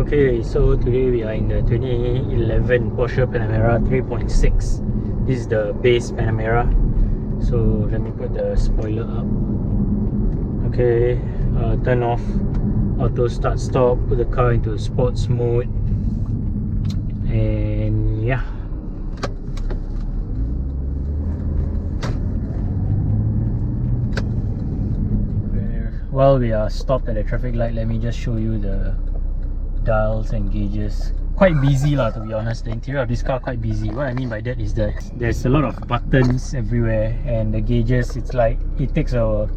Okay, so today we are in the 2011 Porsche Panamera 3.6. This is the base Panamera. So let me put the spoiler up. Okay, turn off auto start stop, put the car into sports mode, and yeah. While we are stopped at the traffic light, let me just show you the dials and gauges. Quite busy lah, to be honest. The interior of this car quite busy. What I mean by that is that there's a lot of buttons everywhere, and the gauges, it's like it takes a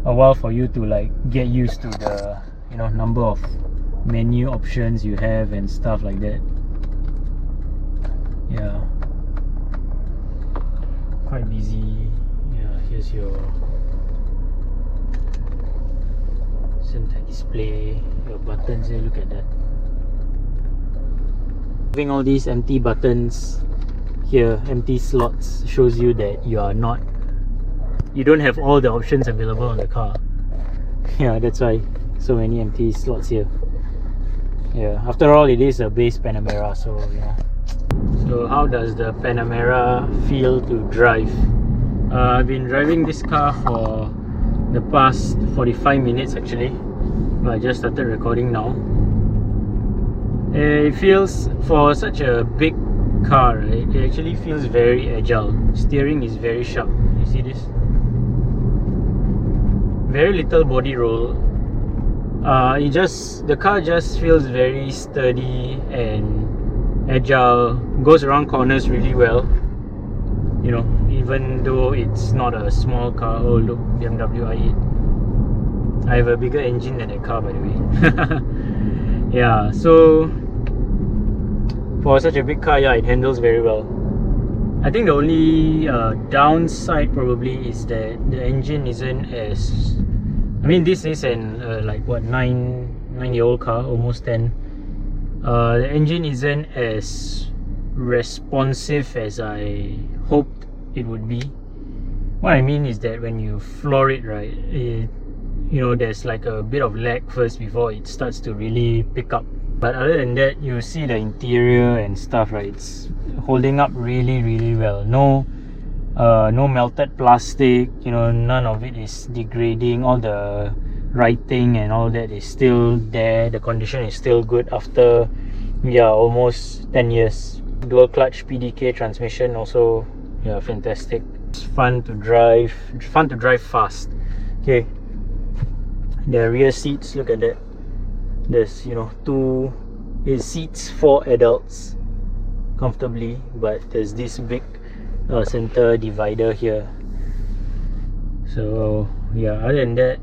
while for you to like get used to the number of menu options you have and stuff like that. Yeah, quite busy. Yeah, here's your center display, your buttons here, look at that. Having all these empty buttons here, empty slots, shows you that you don't have all the options available on the car. Yeah, that's why so many empty slots here. Yeah, after all, it is a base Panamera, so yeah. So how does the Panamera feel to drive? I've been driving this car for the past 45 minutes actually. I just started recording now. It feels, for such a big car, right, it actually feels very agile. Steering is very sharp. You see this? Very little body roll. The car just feels very sturdy and agile. Goes around corners really well. You know, even though it's not a small car. Oh look, BMW i8. I have a bigger engine than that car, by the way. Yeah, so for such a big car, yeah, it handles very well. I think the only downside probably is that the engine isn't as... I mean, this is an like what, 9-year-old car, almost 10. The engine isn't as responsive as I hoped it would be. What I mean is that when you floor it, right, there's like a bit of lag first before it starts to really pick up. But other than that, you see the interior and stuff, right, it's holding up really well. No melted plastic, none of it is degrading. All the writing and all that is still there. The condition is still good after almost 10 years. Dual clutch PDK transmission also, yeah, fantastic. It's fun to drive fast. Okay, the rear seats, look at that. There's two seats for adults comfortably, but there's this big center divider here. So yeah, other than that,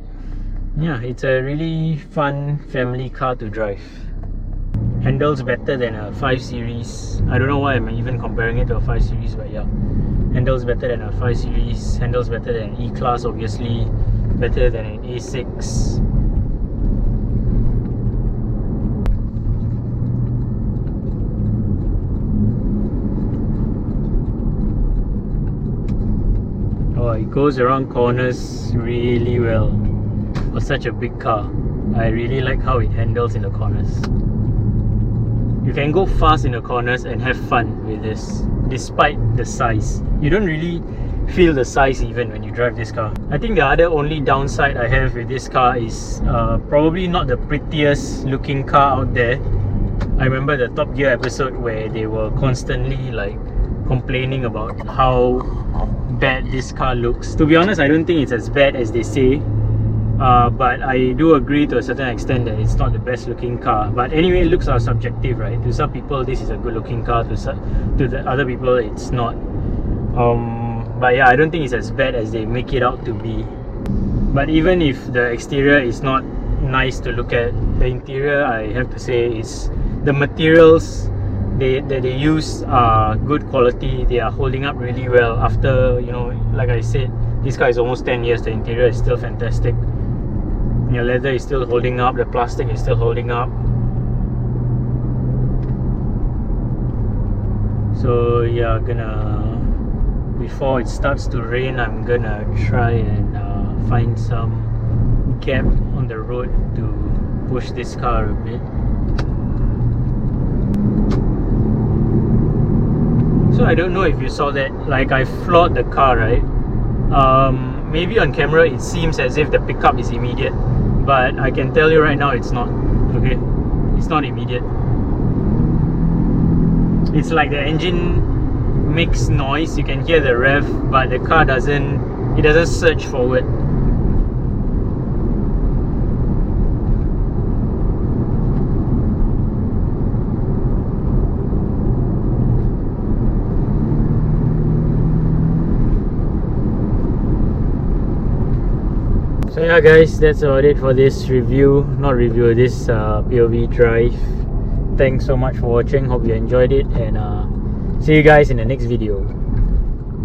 yeah, it's a really fun family car to drive. Handles better than a 5 Series. I don't know why I'm even comparing it to a 5 Series, but yeah, handles better than a 5 Series, handles better than an E-Class, obviously, better than an A6. Oh, it goes around corners really well. For such a big car, I really like how it handles in the corners. You can go fast in the corners and have fun with this, despite the size. You don't really feel the size even when you drive this car. I think the other only downside I have with this car is probably not the prettiest looking car out there. I remember the Top Gear episode where they were constantly like complaining about how bad this car looks. To be honest, I don't think it's as bad as they say. But I do agree to a certain extent that it's not the best looking car. But anyway, looks are subjective, right? To some people this is a good looking car, to the other people it's not. But yeah, I don't think it's as bad as they make it out to be. But even if the exterior is not nice to look at, the interior, I have to say, is the materials that they use are good quality. They are holding up really well after, like I said, this car is almost 10 years. The interior is still fantastic. The leather is still holding up, the plastic is still holding up. So yeah, before it starts to rain, I'm gonna try and find some gap on the road to push this car a bit. So I don't know if you saw that, like I floored the car, right? Maybe on camera it seems as if the pickup is immediate, but I can tell you right now it's not. Okay, it's not immediate. It's like the engine makes noise, you can hear the rev, but the car doesn't surge forward. So yeah guys, that's about it for this review, this POV drive. Thanks so much for watching, hope you enjoyed it, and see you guys in the next video.